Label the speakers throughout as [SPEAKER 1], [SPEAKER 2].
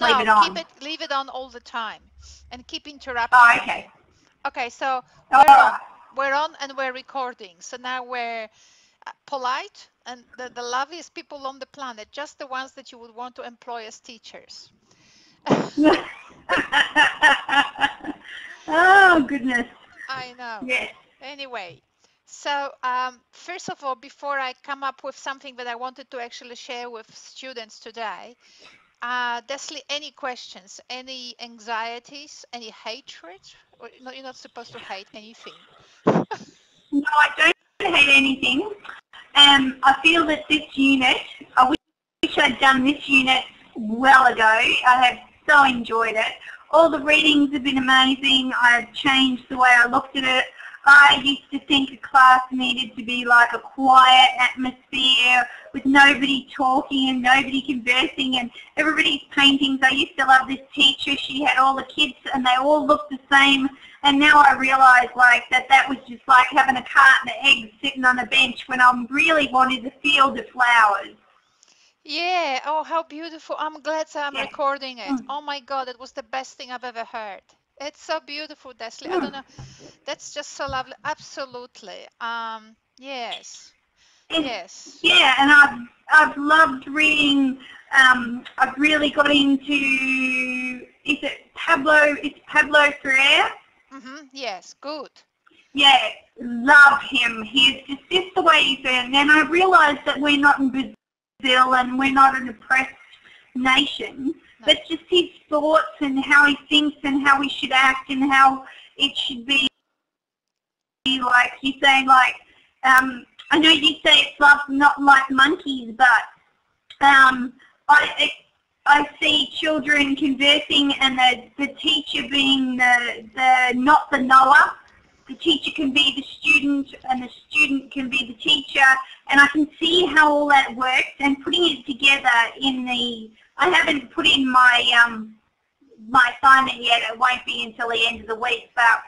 [SPEAKER 1] just leave it on?
[SPEAKER 2] Leave it on all the time, and keep interrupting.
[SPEAKER 1] Oh, okay.
[SPEAKER 2] Okay, so
[SPEAKER 1] All right.
[SPEAKER 2] we're on and we're recording. So now we're polite and the loveliest people on the planet, just the ones that you would want to employ as teachers.
[SPEAKER 1] Oh, goodness.
[SPEAKER 2] I know.
[SPEAKER 1] Yes.
[SPEAKER 2] Anyway, so first of all, before I come up with something that I wanted to actually share with students today, Desley, any questions, any anxieties, any hatred? No, you're not supposed to hate anything.
[SPEAKER 1] No, I don't hate anything. I feel that this unit, I wish I'd done this unit well ago. I have so enjoyed it. All the readings have been amazing. I've changed the way I looked at it. I used to think a class needed to be like a quiet atmosphere with nobody talking and nobody conversing and everybody's paintings. I used to love this teacher. She had all the kids and they all looked the same. And now I realise like that was just like having a carton of eggs sitting on a bench when I really wanted a field of flowers.
[SPEAKER 2] Yeah, oh, how beautiful. I'm glad I'm
[SPEAKER 1] Yeah.
[SPEAKER 2] recording it. Oh my God, it was the best thing I've ever heard. It's so beautiful, Desley. I don't know. That's just so lovely. Absolutely. Yes. Yes.
[SPEAKER 1] Yeah, and I've loved reading. I've really got into. Is it Pablo? It's Pablo Freire.
[SPEAKER 2] Yes. Good.
[SPEAKER 1] Yeah, love him. He's just the way he's in. And I realised that we're not in Brazil and we're not an oppressed nation, but just his thoughts and how he thinks and how we should act and how it should be. Like you say, like I know you say it's love not like monkeys, but I see children conversing and the teacher being the not the knower. The teacher can be the student and the student can be the teacher, and I can see how all that works and putting it together in the, I haven't put in my my assignment yet, it won't be until the end of the week, but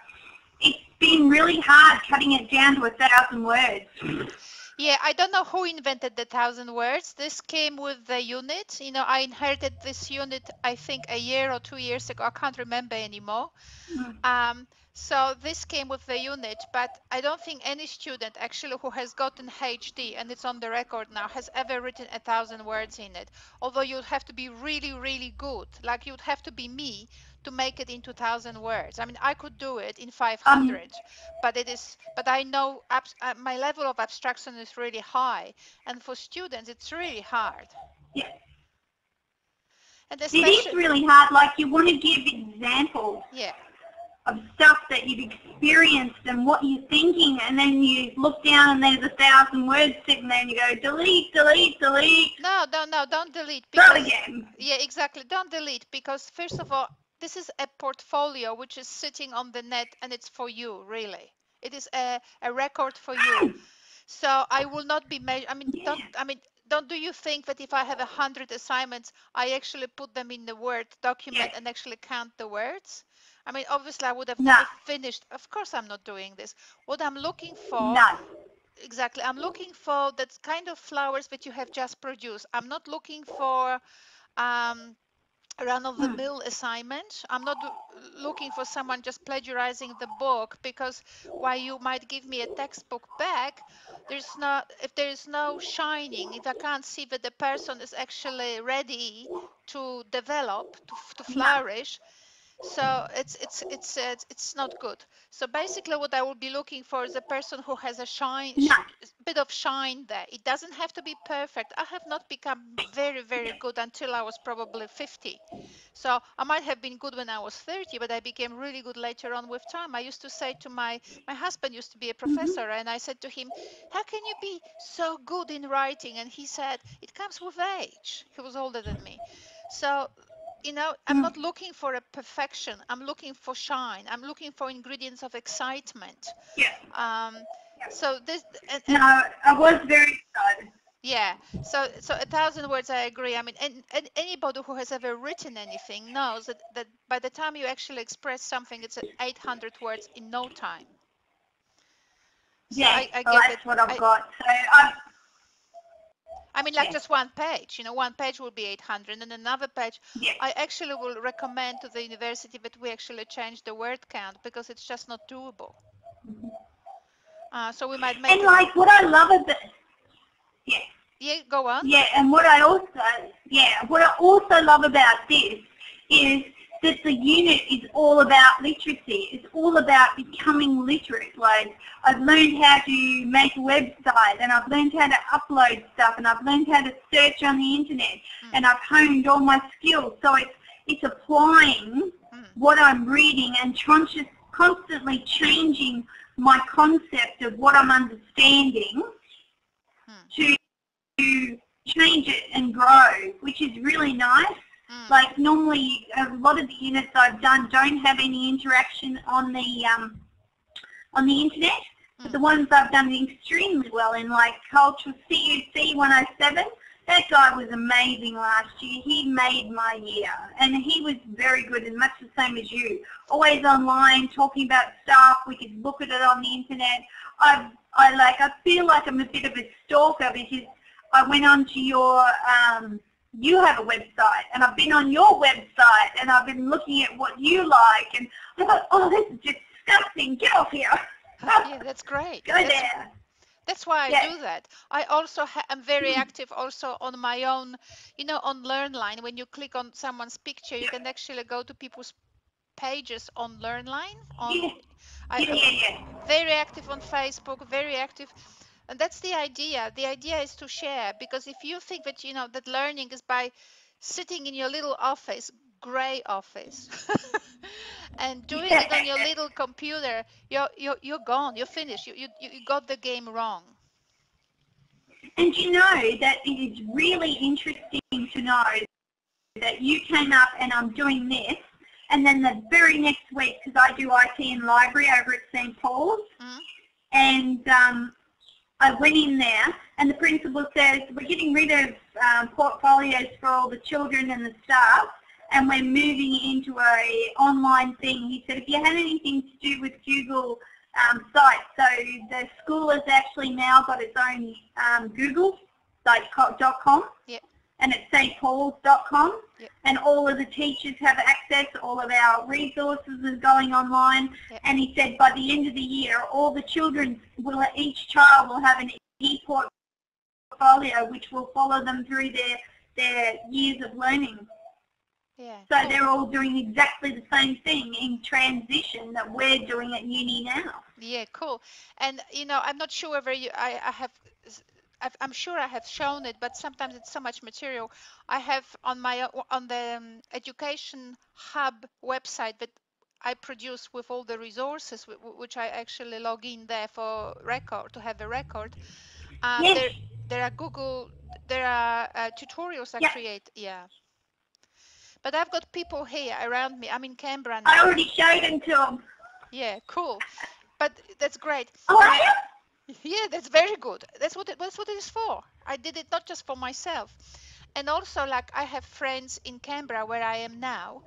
[SPEAKER 1] it's been really hard cutting it down to 1,000 words.
[SPEAKER 2] Yeah, I don't know who invented the 1,000 words. This came with the unit. You know, I inherited this unit, I think, a year or 2 years ago. I can't remember anymore. So this came with the unit, but I don't think any student actually who has gotten HD, and it's on the record now, has ever written 1,000 words in it. Although you'd have to be really, really good. Like you'd have to be me to make it into 1,000 words. I mean, I could do it in 500, but I know my level of abstraction is really high, and for students, it's really hard.
[SPEAKER 1] Yeah.
[SPEAKER 2] And
[SPEAKER 1] it is really hard. Like you want to give examples.
[SPEAKER 2] Yeah.
[SPEAKER 1] Of stuff that you've experienced and what you're thinking, and then you look down and there's 1,000 words sitting there and you go delete, delete, delete.
[SPEAKER 2] No, don't delete.
[SPEAKER 1] Start again.
[SPEAKER 2] Yeah, exactly. Don't delete because first of all, this is a portfolio which is sitting on the net and it's for you, really. It is a record for you. So I will not be don't do you think that if I have 100 assignments, I actually put them in the Word document and actually count the words? I mean, obviously, I would have never finished. Of course, I'm not doing this. What I'm looking for, exactly, I'm looking for that kind of flowers that you have just produced. I'm not looking for run-of-the-mill assignment. I'm not looking for someone just plagiarizing the book, because while you might give me a textbook back, if there is no shining, if I can't see that the person is actually ready to develop, to flourish, so it's not good. So basically what I will be looking for is a person who has a bit of shine there. It doesn't have to be perfect. I have not become very, very good until I was probably 50. So I might have been good when I was 30, but I became really good later on with time. I used to say to my husband used to be a professor, and I said to him, how can you be so good in writing? And he said, it comes with age. He was older than me. So I'm not looking for a perfection. I'm looking for shine. I'm looking for ingredients of excitement.
[SPEAKER 1] Yeah.
[SPEAKER 2] So this.
[SPEAKER 1] No, I was very excited.
[SPEAKER 2] Yeah. So 1,000 words, I agree. I mean, and anybody who has ever written anything knows that by the time you actually express something, it's at 800 words in no time. So
[SPEAKER 1] yeah,
[SPEAKER 2] I get
[SPEAKER 1] that's what I've got. So
[SPEAKER 2] I mean, like
[SPEAKER 1] Yeah.
[SPEAKER 2] just one page, one page will be 800, and another page.
[SPEAKER 1] Yeah.
[SPEAKER 2] I actually will recommend to the university that we actually change the word count because it's just not doable. So we might make
[SPEAKER 1] And
[SPEAKER 2] it.
[SPEAKER 1] like what I love about, yeah.
[SPEAKER 2] Yeah, go on.
[SPEAKER 1] Yeah, and what I also love about this is that the unit is all about literacy. It's all about becoming literate. Like, I've learned how to make a website, and I've learned how to upload stuff, and I've learned how to search on the internet, and I've honed all my skills. So it's applying what I'm reading and constantly changing my concept of what I'm understanding to change it and grow, which is really nice. Like, normally a lot of the units I've done don't have any interaction on the internet, but the ones I've done extremely well in, like Cultural CUC 107, that guy was amazing last year. He made my year, and he was very good, and much the same as you. Always online, talking about stuff. We could look at it on the internet. I feel like I'm a bit of a stalker because I went onto your, you have a website, and I've been on your website, and I've been looking at what you like, and I thought, oh, this is disgusting. Get off here.
[SPEAKER 2] Yeah, that's great.
[SPEAKER 1] Go there.
[SPEAKER 2] That's why I do that. I also am very active also on my own, on LearnLine. When you click on someone's picture, you can actually go to people's pages on LearnLine. Very active on Facebook, very active. And that's the idea. The idea is to share, because if you think that, that learning is by sitting in your little office, gray office, and doing it on your little computer, you're gone. You're finished. You got the game wrong.
[SPEAKER 1] And you know that it is really interesting to know that you came up and I'm doing this, and then the very next week, because I do IT and library over at St. Paul's, and I went in there, and the principal says, we're getting rid of portfolios for all the children and the staff, and we're moving into a online thing. He said, if you had anything to do with Google sites, so the school has actually now got its own Google, like .com, and it's stpauls.com, and all of the teachers have access, all of our resources are going online, and he said by the end of the year, all the children each child will have an e-portfolio which will follow them through their years of learning. So they're all doing exactly the same thing in transition that we're doing at uni now.
[SPEAKER 2] Yeah, cool. And I'm not sure whether I'm sure I have shown it, but sometimes it's so much material. I have on the Education Hub website that I produce with all the resources, which I actually log in there to have a record. There are tutorials I create. But I've got people here around me. I'm in Canberra now.
[SPEAKER 1] I already showed them to them.
[SPEAKER 2] Yeah, cool. But that's great.
[SPEAKER 1] Oh, are you?
[SPEAKER 2] Yeah, that's very good. That's what it is for. I did it not just for myself. And also, like, I have friends in Canberra where I am now,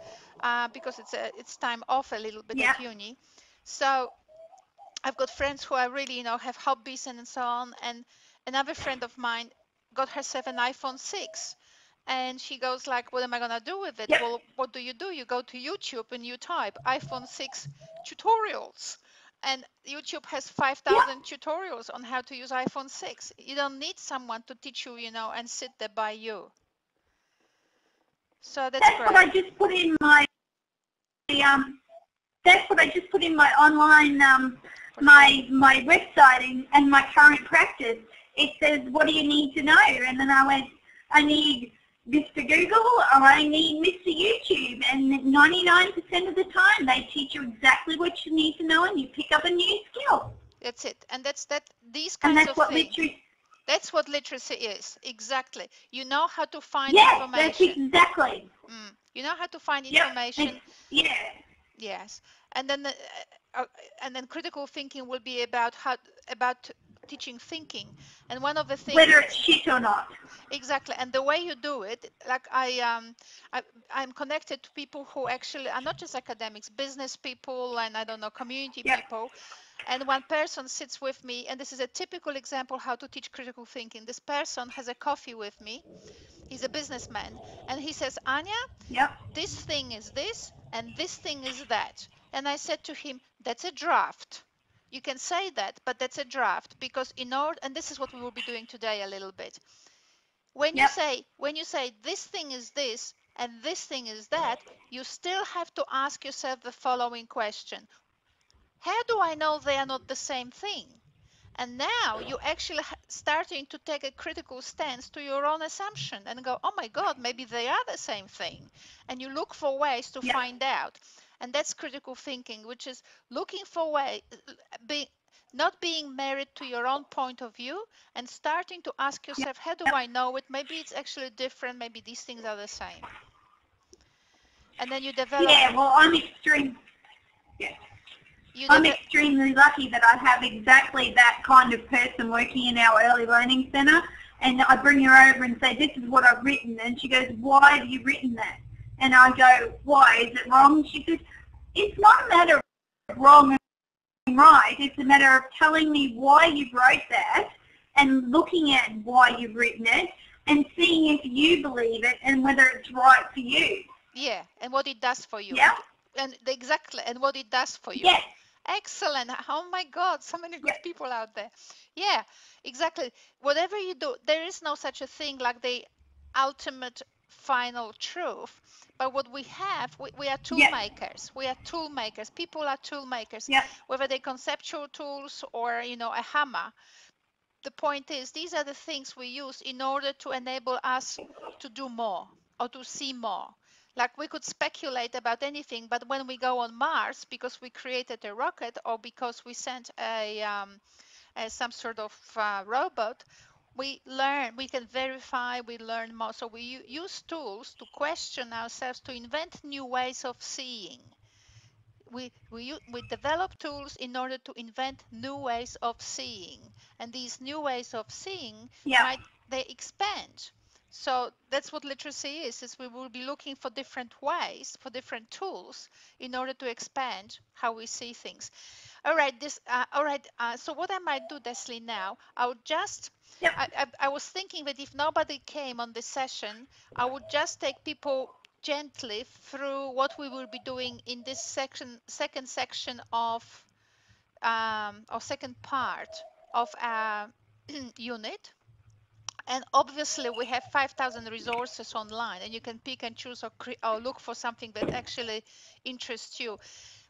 [SPEAKER 2] because it's time off a little bit at uni. So I've got friends who are really, have hobbies and so on. And another friend of mine got herself an iPhone 6. And she goes like, what am I going to do with it? Well, what do? You go to YouTube and you type iPhone 6 tutorials. And YouTube has 5,000 tutorials on how to use iPhone 6. You don't need someone to teach you, and sit there by you. So that's great.
[SPEAKER 1] What I just put in my that's what I just put in my online my website and my current practice. It says, what do you need to know? And then I went, I need Mr. Google, or I need Mr. YouTube, and 99% of the time they teach you exactly what you need to know, and you pick up a new skill.
[SPEAKER 2] That's it, and these kinds of things. That's what literacy is, exactly. You know how to find information.
[SPEAKER 1] Yes, that's exactly.
[SPEAKER 2] You know how to find information.
[SPEAKER 1] Yes.
[SPEAKER 2] And then critical thinking will be about teaching thinking, and one of the things,
[SPEAKER 1] whether it's shit or not.
[SPEAKER 2] Exactly. And the way you do it, like I'm connected to people who actually are not just academics, business people, and I don't know, community people, And one person sits with me, and this is a typical example how to teach critical thinking. This person has a coffee with me. He's a businessman, and he says, Anya,
[SPEAKER 1] Yep.
[SPEAKER 2] this thing is this, and this thing is that. And I said to him, that's a draft. You can say that, but that's a draft, because in order, and this is what we will be doing today a little bit. When you
[SPEAKER 1] Yep.
[SPEAKER 2] say this thing is this and this thing is that, you still have to ask yourself the following question. How do I know they are not the same thing? And now you're actually starting to take a critical stance to your own assumption and go, oh my God, maybe they are the same thing. And you look for ways to
[SPEAKER 1] Yep.
[SPEAKER 2] find out. And that's critical thinking, which is looking for ways, not being married to your own point of view and starting to ask
[SPEAKER 1] Yep.
[SPEAKER 2] yourself, how do I know it? Maybe it's actually different. Maybe these things are the same. And then you develop.
[SPEAKER 1] Yeah, well, I'm extreme. Yeah. I'm extremely lucky that I have exactly that kind of person working in our early learning centre, and I bring her over and say, this is what I've written, and she goes, why have you written that? And I go, why, is it wrong? She says, it's not a matter of wrong and right, it's a matter of telling me why you wrote that and looking at why you've written it and seeing if you believe it and whether it's right for you.
[SPEAKER 2] Yeah, and what it does for you.
[SPEAKER 1] Yeah.
[SPEAKER 2] And exactly, and what it does for you.
[SPEAKER 1] Yes.
[SPEAKER 2] Excellent. Oh my God, so many good
[SPEAKER 1] Yes.
[SPEAKER 2] people out there. Yeah, exactly. Whatever you do, there is no such a thing like the ultimate final truth. But what we have, we are tool
[SPEAKER 1] Yes.
[SPEAKER 2] makers. We are tool makers. People are tool makers.
[SPEAKER 1] Yes.
[SPEAKER 2] Whether they're conceptual tools or, a hammer. The point is, these are the things we use in order to enable us to do more or to see more. Like we could speculate about anything, but when we go on Mars, because we created a rocket or because we sent some sort of robot, we learn, we can verify, we learn more. So we use tools to question ourselves, to invent new ways of seeing. We develop tools in order to invent new ways of seeing, and these new ways of seeing they expand. So that's what literacy is we will be looking for different ways, for different tools in order to expand how we see things. All right, so what I might do, Desley, now, I would just, I was thinking that if nobody came on this session, I would just take people gently through what we will be doing in this second section of, or second part of our unit. And obviously we have 5,000 resources online, and you can pick and choose or look for something that actually interests you.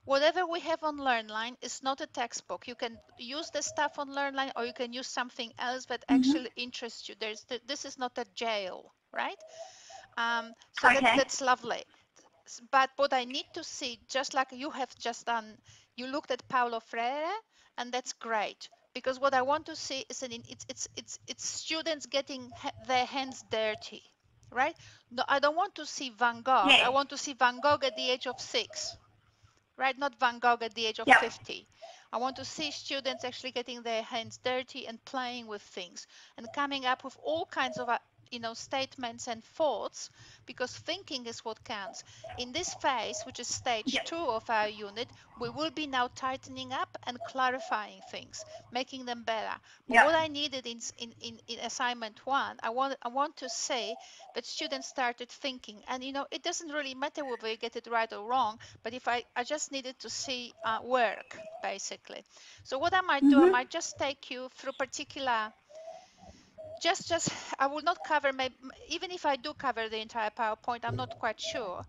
[SPEAKER 2] Whatever we have on LearnLine is not a textbook. You can use the stuff on LearnLine, or you can use something else that actually interests you. This is not a jail, right? So that's lovely. But what I need to see, just like you have just done, you looked at Paulo Freire, and that's great. Because what I want to see is it's students getting their hands dirty, right? No, I don't want to see Van Gogh. I want to see Van Gogh at the age of 6, right? Not Van Gogh at the age of 50. I want to see students actually getting their hands dirty and playing with things and coming up with all kinds of statements and thoughts, because thinking is what counts. In this phase, which is stage 2 of our unit, we will be now tightening up and clarifying things, making them better. But what I needed in assignment 1, I want to say that students started thinking, and it doesn't really matter whether you get it right or wrong, but if I just needed to see work, basically. So what I might do, I might just take you through particular, I will not cover, even if I do cover the entire PowerPoint, I'm not quite sure.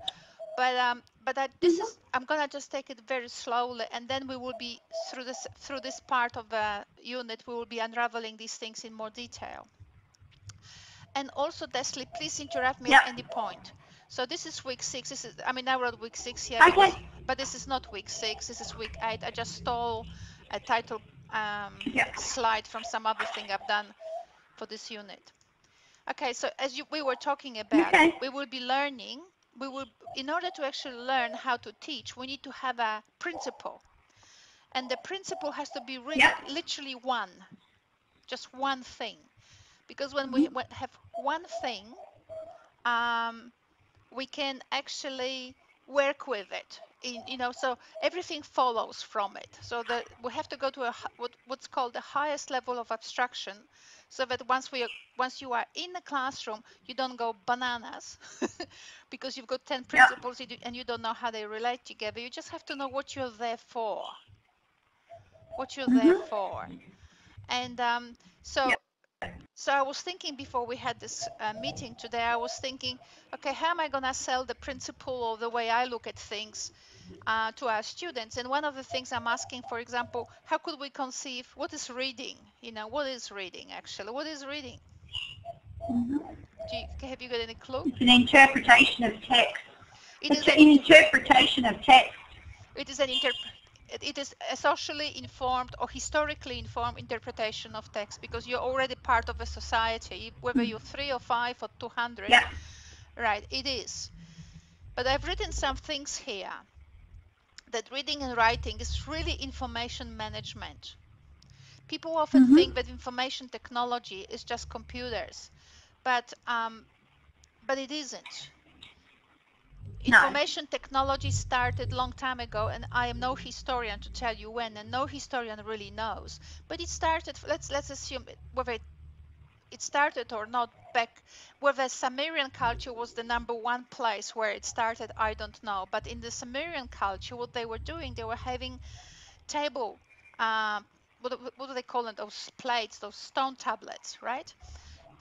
[SPEAKER 2] But I'm gonna just take it very slowly, and then we will be through this part of the unit, we will be unraveling these things in more detail. And also, Desley, please interrupt me at any point. So this is week 6. I wrote week 6 here, but this is not week 6. This is week 8. I just stole a title slide from some other thing I've done for this unit. Okay, so as we were talking about, we will be learning. In order to actually learn how to teach, we need to have a principle, and the principle has to be really literally one, just one thing, because when we have one thing, we can actually work with it. So everything follows from it. So that we have to go to what's called the highest level of abstraction, so that once you are in the classroom, you don't go bananas because you've got 10
[SPEAKER 1] Yep.
[SPEAKER 2] principles and you don't know how they relate together. You just have to know what you're there for. What you're there
[SPEAKER 1] Mhm.
[SPEAKER 2] for. And
[SPEAKER 1] Yep.
[SPEAKER 2] so I was thinking before we had this meeting today, I was thinking, okay, how am I going to sell the principle or the way I look at things to our students? And one of the things I'm asking, for example, how could we conceive what is reading? What is reading actually? What is reading? Have you got any clue?
[SPEAKER 1] It's an interpretation of text.
[SPEAKER 2] It
[SPEAKER 1] It's
[SPEAKER 2] is
[SPEAKER 1] an
[SPEAKER 2] an
[SPEAKER 1] interpretation of text.
[SPEAKER 2] it is an it is a socially informed or historically informed interpretation of text, because you're already part of a society, whether you're 3 or 5 or 200.
[SPEAKER 1] Yep.
[SPEAKER 2] Right, it is. But I've written some things here that reading and writing is really information management. People often think
[SPEAKER 1] Mhm.
[SPEAKER 2] that information technology is just computers, but it isn't.
[SPEAKER 1] No.
[SPEAKER 2] Information technology started long time ago, and I am no historian to tell you when, and no historian really knows. But it started. Let's assume whether it started or not back, whether Sumerian culture was the #1 place where it started, I don't know. But in the Sumerian culture, what they were doing, they were having table, uh, what do they call it? Those plates, those stone tablets, right?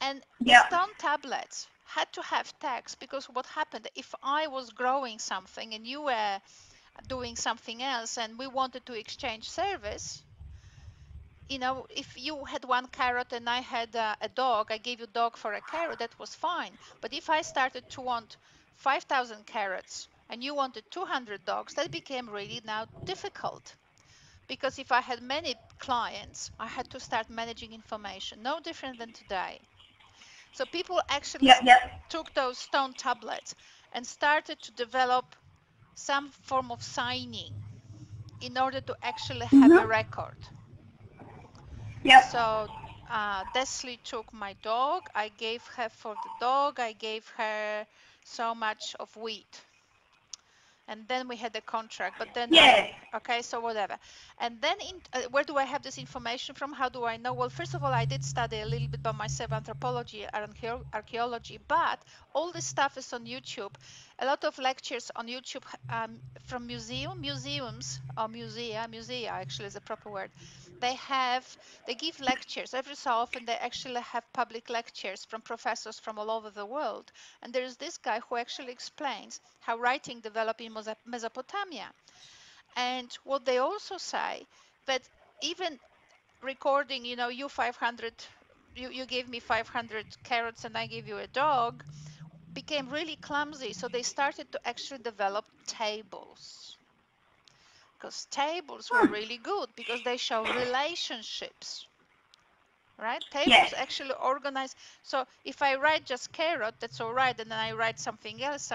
[SPEAKER 2] And the
[SPEAKER 1] Yep.
[SPEAKER 2] stone tablets had to have text, because what happened if I was growing something and you were doing something else and we wanted to exchange service? If you had 1 carrot and I had a dog, I gave you dog for a carrot, that was fine. But if I started to want 5,000 carrots and you wanted 200 dogs, that became really now difficult. Because if I had many clients, I had to start managing information, no different than today. So people actually
[SPEAKER 1] Yep. Yep.
[SPEAKER 2] took those stone tablets and started to develop some form of signing in order to actually have a
[SPEAKER 1] Mhm.
[SPEAKER 2] record.
[SPEAKER 1] Yep.
[SPEAKER 2] So Desley took my dog. I gave her, for the dog, I gave her so much of wheat. And then we had the contract, but then
[SPEAKER 1] Yeah.
[SPEAKER 2] okay, so whatever. And then where do I have this information from? How do I know? Well, first of all, I did study a little bit by myself, anthropology and archaeology, but all this stuff is on YouTube. A lot of lectures on YouTube from museums, or musea actually is the proper word. They give lectures every so often. They actually have public lectures from professors from all over the world. And there is this guy who actually explains how writing developed in Mesopotamia. And what they also say, that even recording, you 500, you gave me 500 carrots and I gave you a dog, became really clumsy. So they started to actually develop tables, because tables were
[SPEAKER 1] Hmm.
[SPEAKER 2] really good because they show relationships. Right?
[SPEAKER 1] Yes.
[SPEAKER 2] Tables actually organize. So if I write just carrot, that's all right, and then I write something else.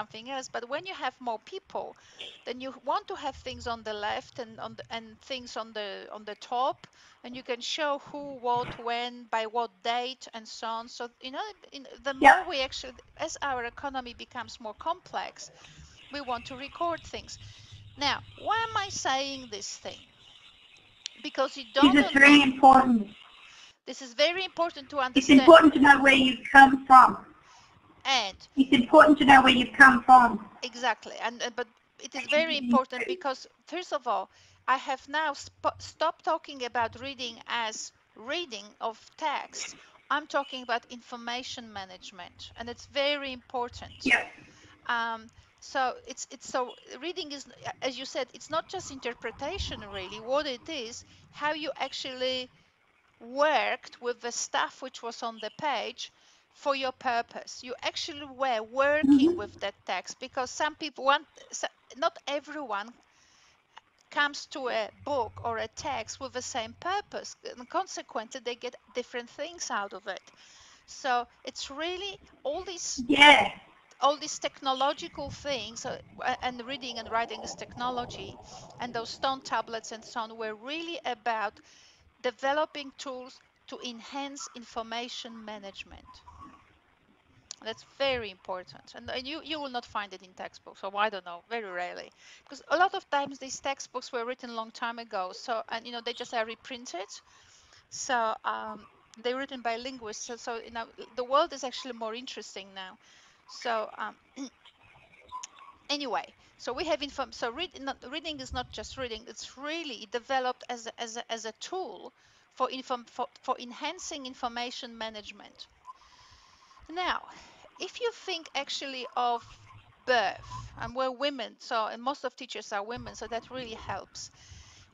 [SPEAKER 2] But when you have more people, then you want to have things on the left and things on the top, and you can show who, what, when, by what date, and so on. So the
[SPEAKER 1] Yep.
[SPEAKER 2] more we actually, as our economy becomes more complex, we want to record things. Now, why am I saying this thing? Because you
[SPEAKER 1] Because
[SPEAKER 2] don't
[SPEAKER 1] it's very important.
[SPEAKER 2] this is very important to
[SPEAKER 1] It's
[SPEAKER 2] understand.
[SPEAKER 1] important to know where you've come from.
[SPEAKER 2] And
[SPEAKER 1] It's important to know where you've come from.
[SPEAKER 2] exactly, and but it is very important because, first of all, I have now stopped talking about reading as reading of text. I'm talking about information management, and it's very important.
[SPEAKER 1] Yep.
[SPEAKER 2] Um, so reading is, as you said, it's not just interpretation really. What it is, how you actually worked with the stuff which was on the page for your purpose. You actually were working
[SPEAKER 1] Mhm.
[SPEAKER 2] with that text, because some people want, not everyone comes to a book or a text with the same purpose, and consequently they get different things out of it. So it's really
[SPEAKER 1] Yeah.
[SPEAKER 2] all these technological things, and reading and writing is technology, and those stone tablets and so on were really about developing tools to enhance information management. That's very important, and you will not find it in textbooks, or I don't know, very rarely, because a lot of times these textbooks were written a long time ago. So, and they just are reprinted. So they're written by linguists. So the world is actually more interesting now. So anyway, so we have so reading is not just reading. It's really developed as a tool for enhancing information management. Now, if you think actually of birth, and we're women, and most of teachers are women, so that really helps.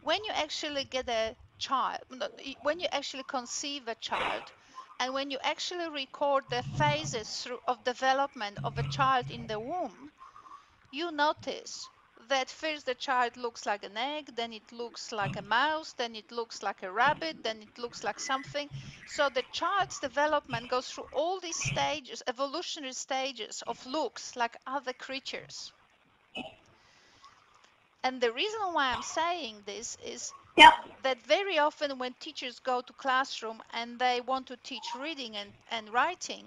[SPEAKER 2] When you actually get a child, when you actually conceive a child, and when you actually record the phases of development of a child in the womb, you notice that first the child looks like an egg, then it looks like a mouse, then it looks like a rabbit, then it looks like something. So the child's development goes through all these stages, evolutionary stages of looks like other creatures. And the reason why I'm saying this is that very often when teachers go to classroom and they want to teach reading and writing,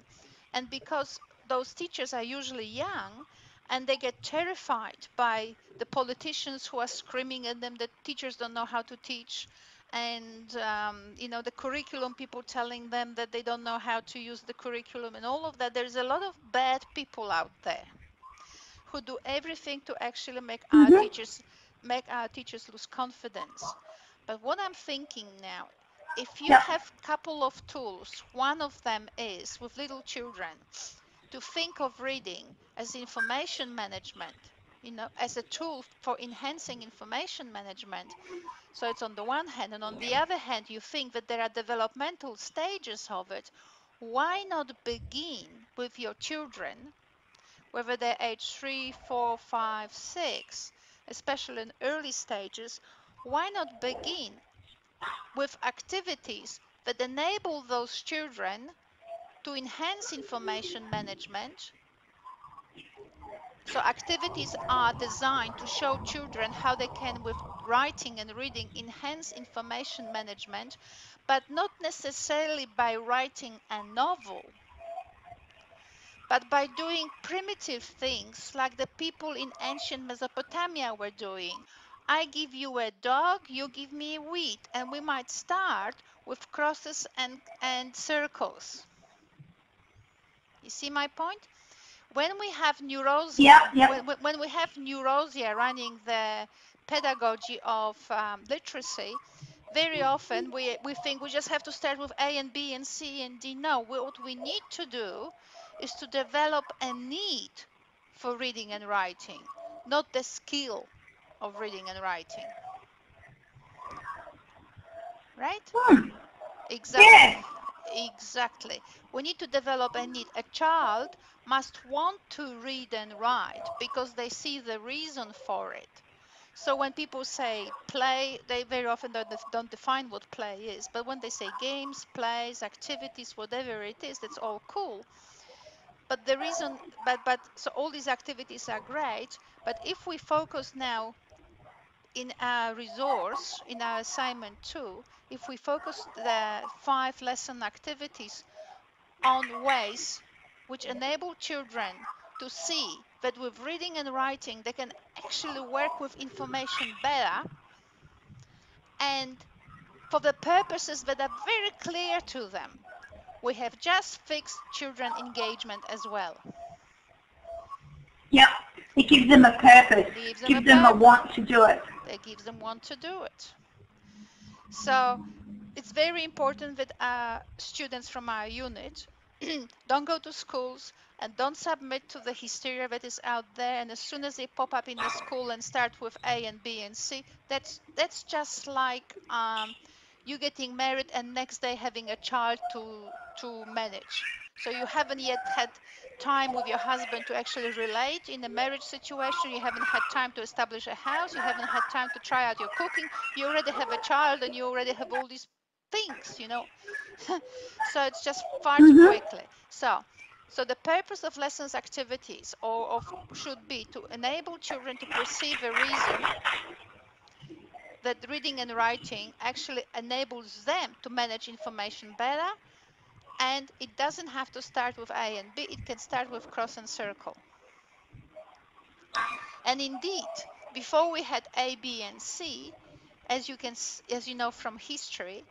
[SPEAKER 2] and because those teachers are usually young and they get terrified by the politicians who are screaming at them that teachers don't know how to teach, and the curriculum people telling them that they don't know how to use the curriculum and all of that, there's a lot of bad people out there who do everything to actually make our teachers lose confidence. But what I'm thinking now, if you have a couple of tools, one of them is with little children to think of reading as information management, as a tool for enhancing information management. So it's on the one hand, and on the other hand, you think that there are developmental stages of it. Why not begin with your children, whether they're age 3, 4, 5, 6, especially in early stages? Why not begin with activities that enable those children to enhance information management? So activities are designed to show children how they can, with writing and reading, enhance information management, but not necessarily by writing a novel, but by doing primitive things like the people in ancient Mesopotamia were doing. I give you a dog, you give me wheat, and we might start with crosses and circles. You see my point? When we have Neurosia, when we have Neurosia running the pedagogy of literacy, very often we think we just have to start with A and B and C and D. No, what we need to do is to develop a need for reading and writing, not the skill of reading and writing. Right? Exactly.
[SPEAKER 1] Yes.
[SPEAKER 2] Exactly. We need to develop a need. A child must want to read and write because they see the reason for it. So when people say play, they very often don't define what play is. But when they say games, plays, activities, whatever it is, that's all cool. But the reason, so all these activities are great. But if we focus now in our resource, in our assignment 2, if we focus the 5 lesson activities on ways which enable children to see that with reading and writing they can actually work with information better, and for the purposes that are very clear to them, we have just fixed children engagement as well.
[SPEAKER 1] Yep. It gives them a purpose. It gives them a want to do it.
[SPEAKER 2] It gives them want to do it. So it's very important that students from our unit don't go to schools and don't submit to the hysteria that is out there, and as soon as they pop up in the school and start with A and B and C, that's just like you getting married and next day having a child to manage. So you haven't yet had time with your husband to actually relate in a marriage situation. You haven't had time to establish a house. You haven't had time to try out your cooking. You already have a child and you already have all these things, so it's just far too quickly. So the purpose of lessons activities should be to enable children to perceive a reason that reading and writing actually enables them to manage information better, And it doesn't have to start with A and B, it can start with cross and circle. And indeed, before we had A, B, and C, as you know from history,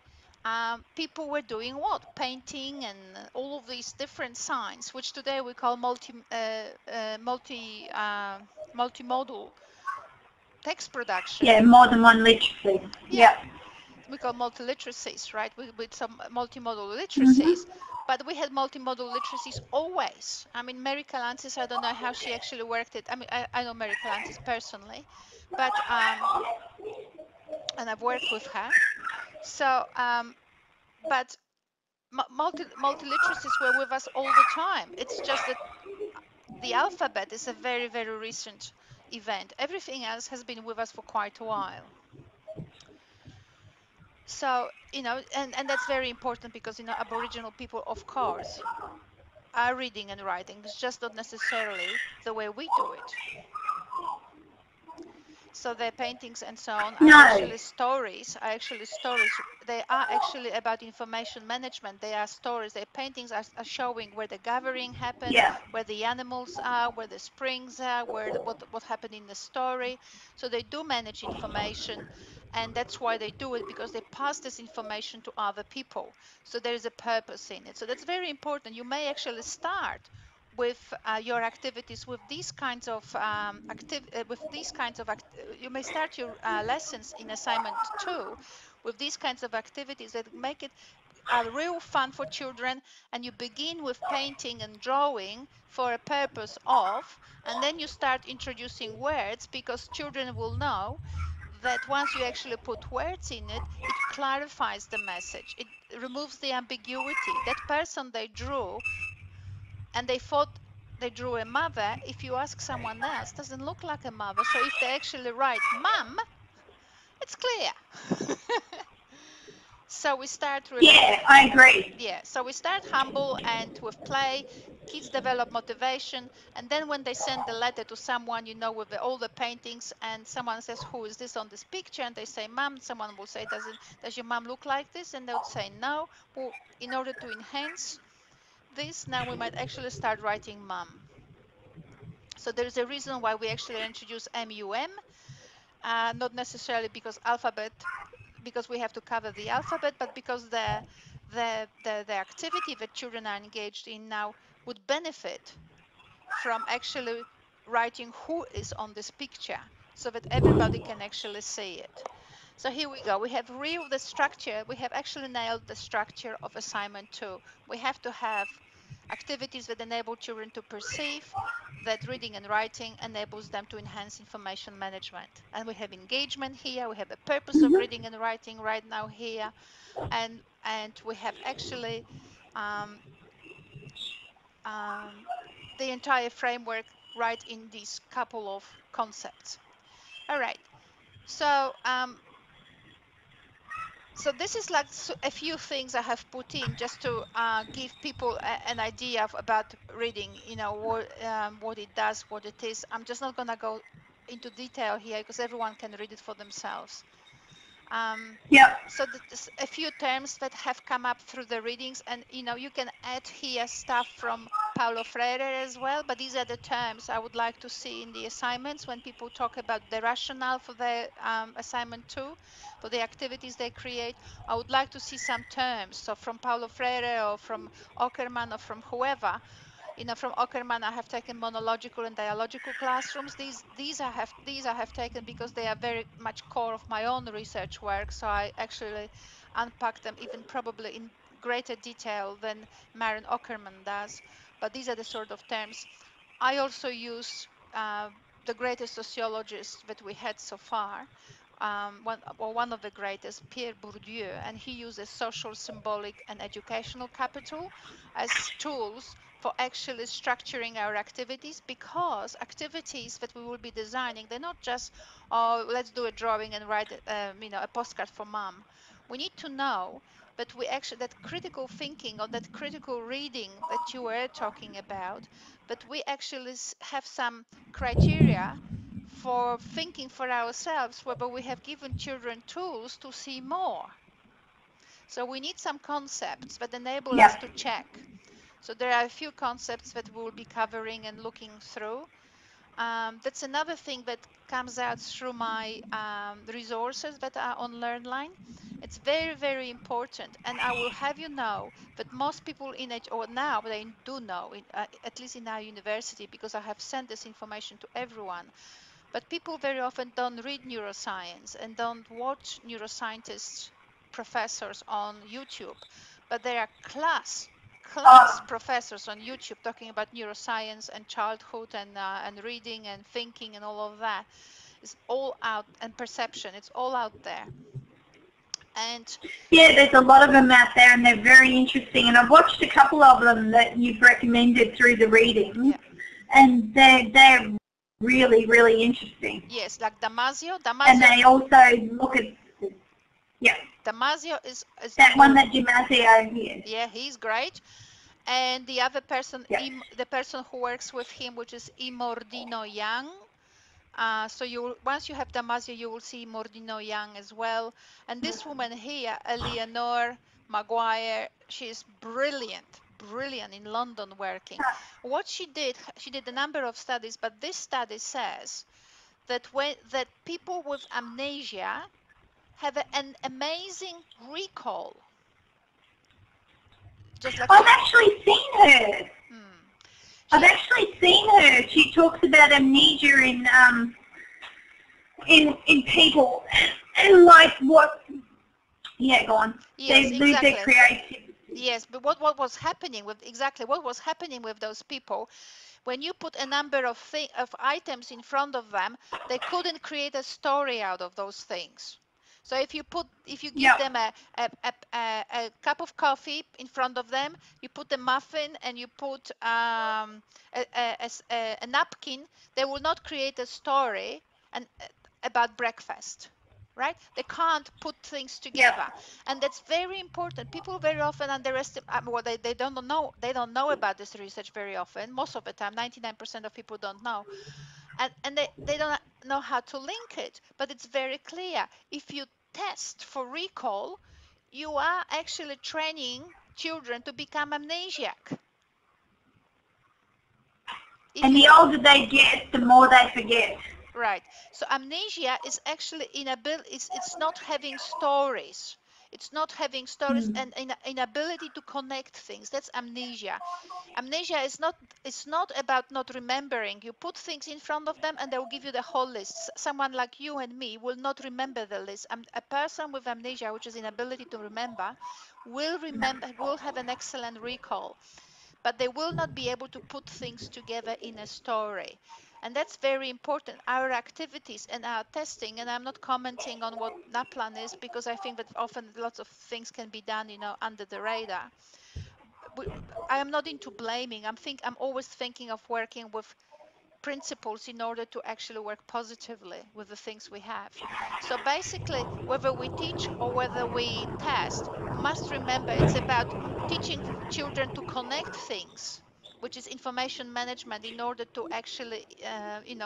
[SPEAKER 2] people were doing what? Painting and all of these different signs, which today we call multimodal text production.
[SPEAKER 1] Yeah, more than one literacy.
[SPEAKER 2] Yeah.
[SPEAKER 1] Yep.
[SPEAKER 2] We call multiliteracies, right? With some multimodal literacies. But we had multimodal literacies always. I mean, Mary Kalantzis, I don't know how she actually worked it. I mean, I know Mary Kalantzis personally, but and I've worked with her. So, but multiliteracies were with us all the time. It's just that the alphabet is a very, very recent event. Everything else has been with us for quite a while. So, you know, and that's very important because, you know, Aboriginal people, of course, are reading and writing. It's just not necessarily the way we do it. So their paintings and so on are actually stories. They are actually about information management. They are stories. Their paintings are showing where the gathering happened, where the animals are, where the springs are, what happened in the story. So they do manage information, and that's why they do it, because they pass this information to other people. So there is a purpose in it. So that's very important. You may actually start with your activities with these kinds of you may start your lessons in assignment 2 with these kinds of activities that make it real fun for children, and you begin with painting and drawing for a purpose of, and then you start introducing words, because children will know that once you actually put words in it, it clarifies the message, it removes the ambiguity. That person they drew and they thought they drew a mother, if you ask someone else, doesn't look like a mother. So if they actually write mum, it's clear. So we start really,
[SPEAKER 1] yeah, I agree.
[SPEAKER 2] yeah, so we start humble and with play. Kids develop motivation, and then when they send the letter to someone, you know, with all the paintings, and someone says, who is this on this picture, and they say mum, someone will say, does your mum look like this? And they would say no. Well, in order to enhance this, now we might actually start writing mum. So there is a reason why we actually introduce MUM, not necessarily because we have to cover the alphabet, but because the activity that children are engaged in now would benefit from actually writing who is on this picture, so that everybody can actually see it. So here we go. We have the structure. We have actually nailed the structure of assignment 2. We have to have activities that enable children to perceive that reading and writing enables them to enhance information management. And we have engagement here. We have a purpose of reading and writing right now here. And we have actually the entire framework right in these couple of concepts. All right. So so this is like a few things I have put in just to give people an idea about reading, you know, what it does, what it is. I'm just not going to go into detail here because everyone can read it for themselves. So there's a few terms that have come up through the readings, and you know, you can add here stuff from Paulo Freire as well, but these are the terms I would like to see in the assignments when people talk about the rationale for the assignment 2, for the activities they create. I would like to see some terms, so from Paulo Freire or from Ockerman or from whoever. You know, from Ockerman, I have taken monological and dialogical classrooms. These I have taken because they are very much core of my own research work. So I actually unpack them even probably in greater detail than Maren Ockerman does. But these are the sort of terms. I also use the greatest sociologists that we had so far. One of the greatest, Pierre Bourdieu, and he uses social, symbolic, and educational capital as tools for actually structuring our activities, because activities that we will be designing, they're not just, oh, let's do a drawing and write you know, a postcard for mom. We need to know that we actually, that critical thinking or that critical reading that you were talking about, but we actually have some criteria for thinking for ourselves, whether we have given children tools to see more. So we need some concepts that enable
[SPEAKER 1] Yeah.
[SPEAKER 2] us to check. So there are a few concepts that we'll be covering and looking through. That's another thing that comes out through my resources that are on LearnLine. It's very, very important. And I will have you know that most people in it, or now they do know, at least in our university, because I have sent this information to everyone. But people very often don't read neuroscience and don't watch neuroscientists professors on YouTube. But there are class
[SPEAKER 1] Oh,
[SPEAKER 2] professors on YouTube talking about neuroscience and childhood and reading and thinking and all of that. It's all out, and perception. It's all out there. And
[SPEAKER 1] yeah, there's a lot of them out there, and they're very interesting. And I've watched a couple of them that you've recommended through the reading,
[SPEAKER 2] yeah,
[SPEAKER 1] and they're really, really interesting.
[SPEAKER 2] yes, like Damasio.
[SPEAKER 1] And they also look at, yeah,
[SPEAKER 2] Damasio is
[SPEAKER 1] that one that Damasio here.
[SPEAKER 2] Yeah, he's great. And the other person,
[SPEAKER 1] Yeah.
[SPEAKER 2] the person who works with him, which is Imordino Yang. So once you have Damasio, you will see Mordino Young as well. And this woman here, Eleanor Maguire, she is brilliant in London working. What she did a number of studies, but this study says that that people with amnesia have an amazing recall. Just like
[SPEAKER 1] I've actually seen her. I've actually seen her. She talks about amnesia in people, and like what? Yeah, go on.
[SPEAKER 2] Yes,
[SPEAKER 1] they lose
[SPEAKER 2] exactly.
[SPEAKER 1] their creativity.
[SPEAKER 2] Yes, but what was happening with those people? When you put a number of items in front of them, they couldn't create a story out of those things. So if you give them a cup of coffee in front of them, you put a muffin and you put a napkin, they will not create a story about breakfast. Right? They can't put things together, and that's very important. People very often underestimate. Well, they don't know. They don't know about this research very often. Most of the time, 99% of people don't know, and they don't know how to link it. But it's very clear. If you test for recall, you are actually training children to become amnesiac.
[SPEAKER 1] And the older they get, the more they forget.
[SPEAKER 2] Right. So amnesia is actually inability. It's not having stories. It's not having stories and inability to connect things. That's amnesia. Amnesia is not. It's not about not remembering. You put things in front of them and they will give you the whole list. Someone like you and me will not remember the list. A person with amnesia, which is inability to remember, will have an excellent recall, but they will not be able to put things together in a story. And that's very important. Our activities and our testing, and I'm not commenting on what NAPLAN is because I think that often lots of things can be done, under the radar. I am not into blaming. I'm always thinking of working with principles in order to actually work positively with the things we have. So basically, whether we teach or whether we test, we must remember it's about teaching children to connect things, which is information management, in order to actually,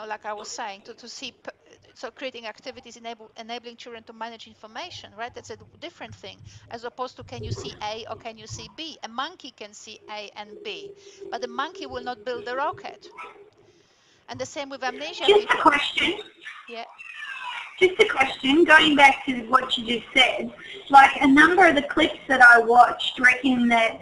[SPEAKER 2] like I was saying, to see, so creating activities enabling children to manage information, right? That's a different thing, as opposed to can you see A or can you see B? A monkey can see A and B, but the monkey will not build a rocket. And the same with amnesia
[SPEAKER 1] Just
[SPEAKER 2] people.
[SPEAKER 1] a question.
[SPEAKER 2] Yeah.
[SPEAKER 1] Just a question, going back to what you just said, like a number of the clips that I watched reckon that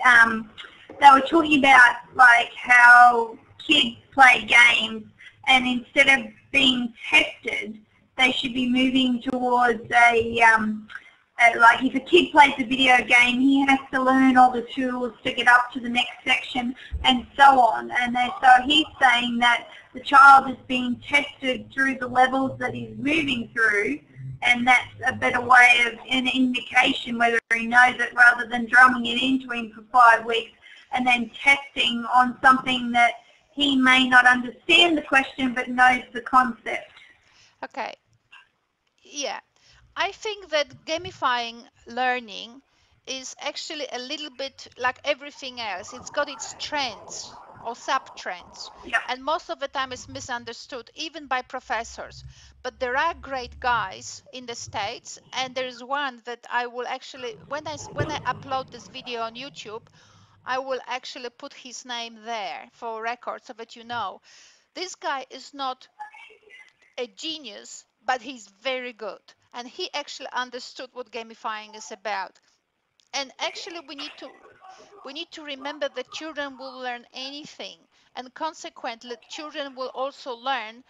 [SPEAKER 1] they were talking about like how kids play games and instead of being tested, they should be moving towards like if a kid plays a video game, he has to learn all the tools to get up to the next section and so on. And so he's saying that the child is being tested through the levels that he's moving through, and that's a better way of an indication whether he knows it, rather than drumming it into him for 5 weeks and then testing on something that he may not understand the question but knows the concept.
[SPEAKER 2] Okay. Yeah. I think that gamifying learning is actually a little bit like everything else. It's got its strengths or sub-trends.
[SPEAKER 1] Yeah.
[SPEAKER 2] And most of the time it's misunderstood, even by professors. But there are great guys in the States, and there's one that I will actually, when I upload this video on YouTube, I will actually put his name there for record so that you know. This guy is not a genius, but he's very good. And he actually understood what gamifying is about. And actually we need to remember that children will learn anything, and consequently children will also learn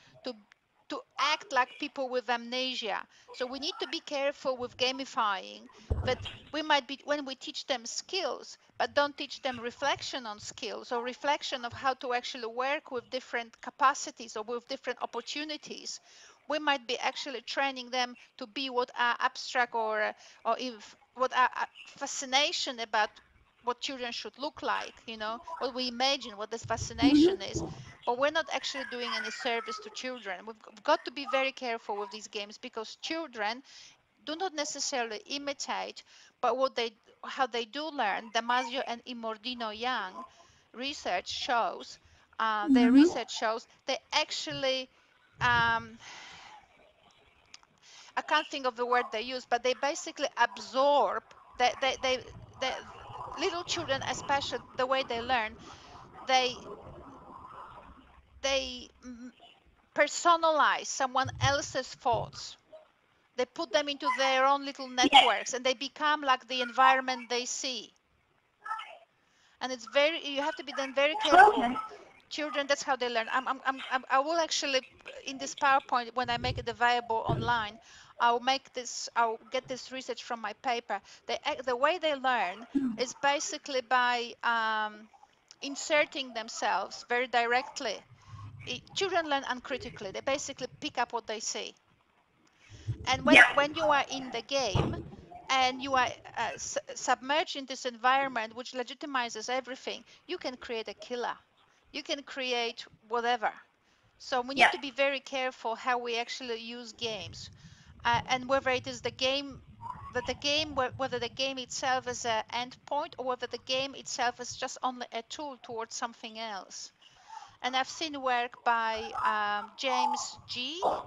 [SPEAKER 2] to act like people with amnesia. So we need to be careful with gamifying, that we might be, when we teach them skills, but don't teach them reflection on skills or reflection of how to actually work with different capacities or with different opportunities. We might be actually training them to be what are abstract or if what are fascination about what children should look like, you know, what we imagine what this fascination is, but we're not actually doing any service to children. We've got to be very careful with these games, because children do not necessarily imitate, but how they do learn. Damasio and Imordino Young research shows, their research shows they actually, I can't think of the word they use, but they basically absorb, they little children, especially the way they learn, they personalize someone else's thoughts. They put them into their own little networks, and they become like the environment they see. And it's you have to be then very careful.
[SPEAKER 1] Okay.
[SPEAKER 2] Children, that's how they learn. I will actually, in this PowerPoint, when I make it available online, I'll get this research from my paper. The way they learn is basically by inserting themselves very directly. Children learn uncritically. They basically pick up what they see. And when you are in the game and you are submerged in this environment which legitimizes everything, you can create a killer. You can create whatever. So we need to be very careful how we actually use games, and whether it is the game, whether the game itself is an endpoint, or whether the game itself is just only a tool towards something else. And I've seen work by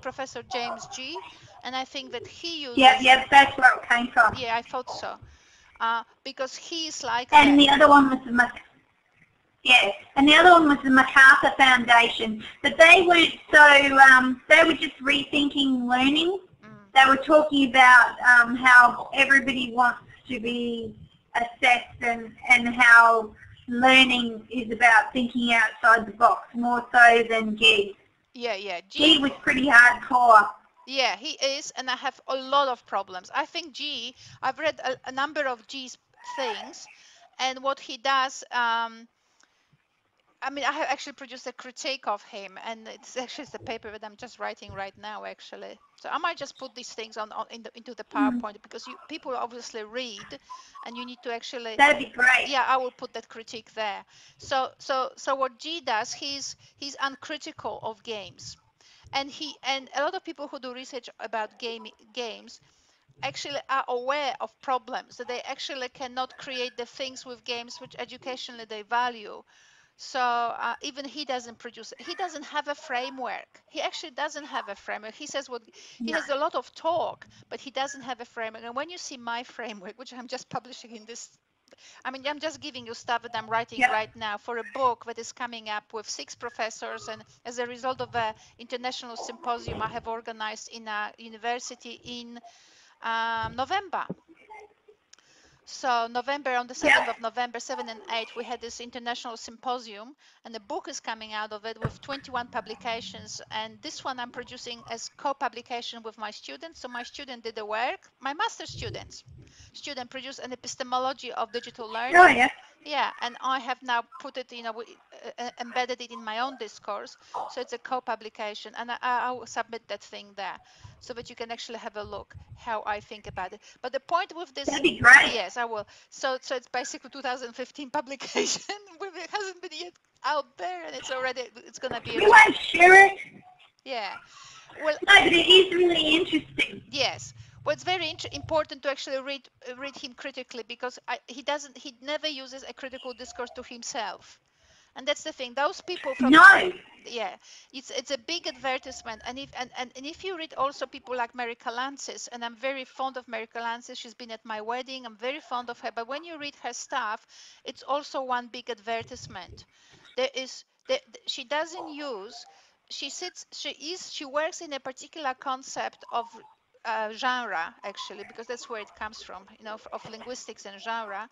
[SPEAKER 2] Professor James G, and I think that he uses.
[SPEAKER 1] Yeah, that's where it came from.
[SPEAKER 2] Yeah, I thought so, because he's like.
[SPEAKER 1] And the other one was the MacArthur Foundation. But they weren't so. They were just rethinking learning. They were talking about how everybody wants to be assessed, and how learning is about thinking outside the box more so than G.
[SPEAKER 2] Yeah.
[SPEAKER 1] G was pretty hardcore.
[SPEAKER 2] Yeah, he is, and I have a lot of problems. I think I've read a number of G's things, and what he does, I have actually produced a critique of him, and it's actually the paper that I'm just writing right now, actually. So I might just put these things into the PowerPoint, because people obviously read, and you need to actually.
[SPEAKER 1] That'd be great.
[SPEAKER 2] Yeah, I will put that critique there. So what G does, he's uncritical of games, and a lot of people who do research about games actually are aware of problems, that they actually cannot create the things with games which educationally they value. So even he doesn't have a framework. He actually doesn't have a framework. He says he has a lot of talk, but he doesn't have a framework. And when you see my framework, which I'm just publishing in this, I'm just giving you stuff that I'm writing right now for a book that is coming up with 6 professors, and as a result of an international symposium I have organized in a university in November. So November, on the 7th of November, 7 and 8, we had this international symposium, and the book is coming out of it with 21 publications. And this one I'm producing as co-publication with my students. So my student did the work. My master's student produced an epistemology of digital learning.
[SPEAKER 1] Oh, yeah.
[SPEAKER 2] Yeah, and I have now put it, embedded it in my own discourse. So it's a co-publication, and I will submit that thing there, so that you can actually have a look how I think about it. But the point with this,
[SPEAKER 1] that'd be great.
[SPEAKER 2] Yes, I will. So it's basically 2015 publication. It hasn't been yet out there, and it's going to be.
[SPEAKER 1] You won't share it.
[SPEAKER 2] Yeah. Well.
[SPEAKER 1] No, but it is really interesting.
[SPEAKER 2] Yes. Well, it's very important to actually read him critically, because he never uses a critical discourse to himself. And that's the thing. Those people from
[SPEAKER 1] No.
[SPEAKER 2] yeah, it's a big advertisement. And if you read also people like Mary Kalantzis, and I'm very fond of Mary Kalantzis. She's been at my wedding. I'm very fond of her. But when you read her stuff, it's also one big advertisement. There is she doesn't use. She works in a particular concept of genre, actually, because that's where it comes from, of linguistics and genre.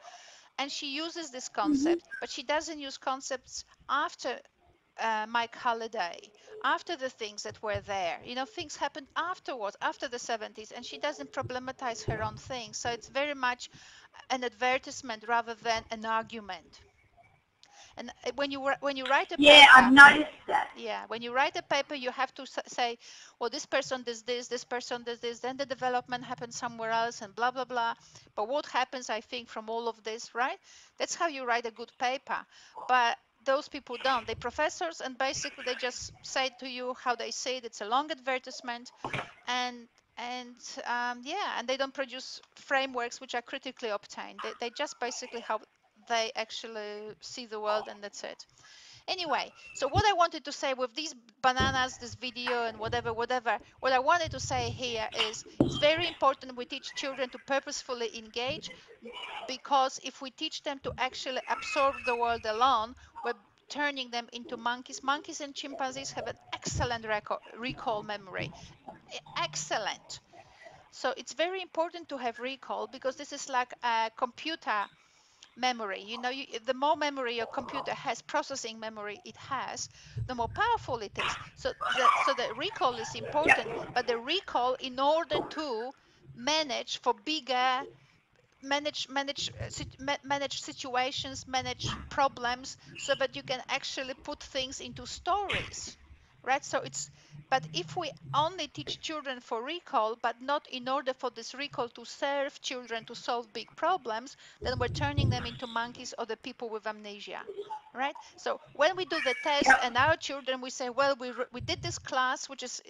[SPEAKER 2] And she uses this concept, but she doesn't use concepts after Mike Halliday, after the things that were there. Things happened afterwards, after the 70s, and she doesn't problematize her own things. So it's very much an advertisement rather than an argument. And when you write a
[SPEAKER 1] Yeah,
[SPEAKER 2] paper,
[SPEAKER 1] I've noticed that.
[SPEAKER 2] yeah, when you write a paper, you have to say, well, this person does this person does this, then the development happens somewhere else, and blah blah blah. But what happens, I think, from all of this, right? That's how you write a good paper. But those people don't. They're professors, and basically they just say to you how they say it. It's a long advertisement, and yeah, and they don't produce frameworks which are critically obtained. They just basically how they actually see the world, and that's it. Anyway, so what I wanted to say with these bananas, this video and whatever, what I wanted to say here is it's very important we teach children to purposefully engage, because if we teach them to actually absorb the world alone, we're turning them into monkeys. Monkeys and chimpanzees have an excellent recall memory. Excellent. So it's very important to have recall, because this is like a computer memory. The more memory your computer has, processing memory it has, the more powerful it is. So the recall is important, but the recall, in order to manage for bigger, manage situations, manage problems, so that you can actually put things into stories, right? But if we only teach children for recall, but not in order for this recall to serve children to solve big problems, then we're turning them into monkeys or the people with amnesia, right? So when we do the test and our children, we say, well, we did this class, which is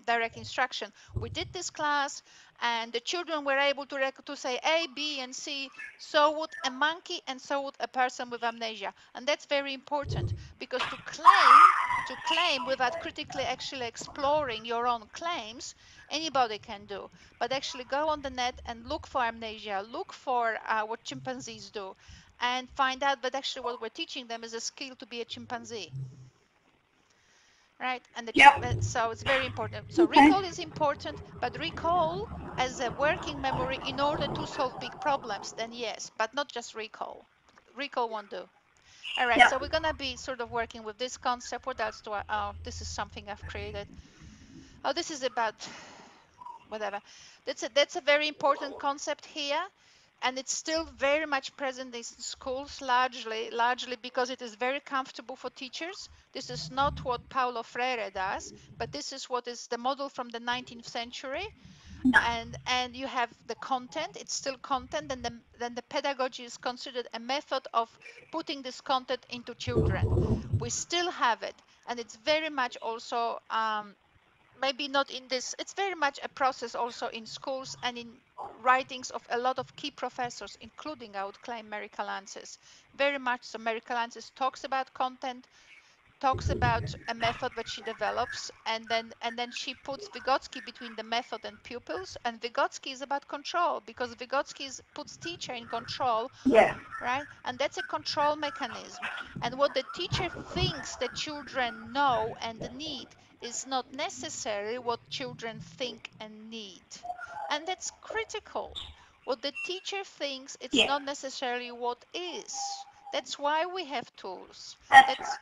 [SPEAKER 2] direct instruction. We did this class, and the children were able to say A, B, and C. So would a monkey, and so would a person with amnesia. And that's very important, because to claim without critically actually exploring your own claims, anybody can do. But actually go on the net and look for amnesia, look for what chimpanzees do, and find out that actually what we're teaching them is a skill to be a chimpanzee. Right? And so it's very important. So recall is important, but recall as a working memory in order to solve big problems, then yes, but not just recall. Recall won't do. All right, so we're going to be sort of working with this concept. What else do oh, this is something I've created. Oh, this is about whatever. That's a very important concept here. And it's still very much present in schools, largely because it is very comfortable for teachers. This is not what Paulo Freire does, but this is what is the model from the 19th century. And you have the content. It's still content, and then the pedagogy is considered a method of putting this content into children. We still have it, and it's very much also maybe not in this. It's very much a process also in schools and in writings of a lot of key professors, including, I would claim, Mary Kalantzis. Very much so. Mary Kalantzis talks about content, talks about a method that she develops, and then she puts Vygotsky between the method and pupils, and Vygotsky is about control, because Vygotsky puts teacher in control, right? And that's a control mechanism. And what the teacher thinks the children know and need is not necessarily what children think and need. And that's critical. What the teacher thinks, it's not necessarily what is. That's why we have tools.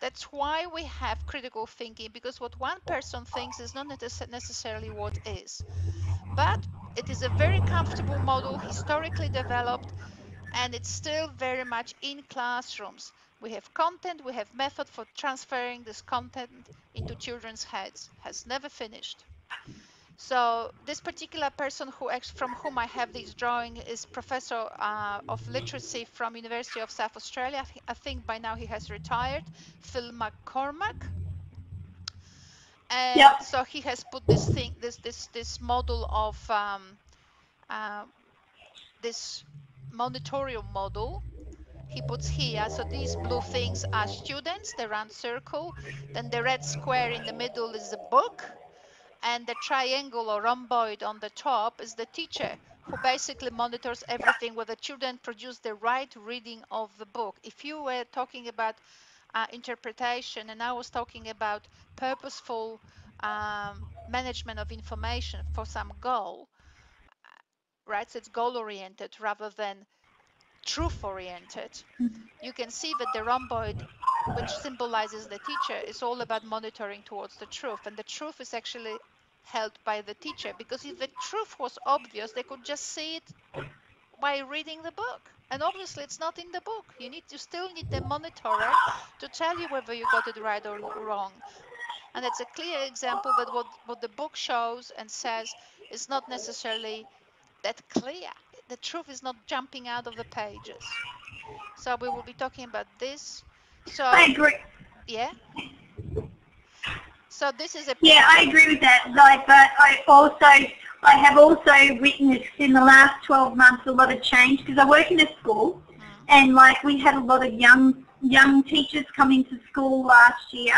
[SPEAKER 2] That's why we have critical thinking, because what one person thinks is not necessarily what is. But it is a very comfortable model, historically developed, and it's still very much in classrooms. We have content, we have method for transferring this content into children's heads. Has never finished. So this particular person from whom I have this drawing is Professor of Literacy from University of South Australia. I think by now he has retired, Phil McCormack. And so he has put this thing, this model of this monitorial model he puts here. So these blue things are students, the round circle. Then the red square in the middle is the book. And the triangle or rhomboid on the top is the teacher, who basically monitors everything where the children produce the right reading of the book. If you were talking about interpretation and I was talking about purposeful management of information for some goal, right? So it's goal oriented rather than truth oriented. You can see that the rhomboid, which symbolizes the teacher, is all about monitoring towards the truth. And the truth is actually held by the teacher, because if the truth was obvious, they could just see it by reading the book. And obviously it's not in the book. You still need the monitor to tell you whether you got it right or wrong. And it's a clear example that what the book shows and says is not necessarily that clear. The truth is not jumping out of the pages. So we will be talking about this. So
[SPEAKER 1] I agree.
[SPEAKER 2] yeah. So this is a
[SPEAKER 1] Yeah, I agree with that. Like, but I have also witnessed in the last 12 months a lot of change, because I work in a school, and like we had a lot of young teachers come into school last year,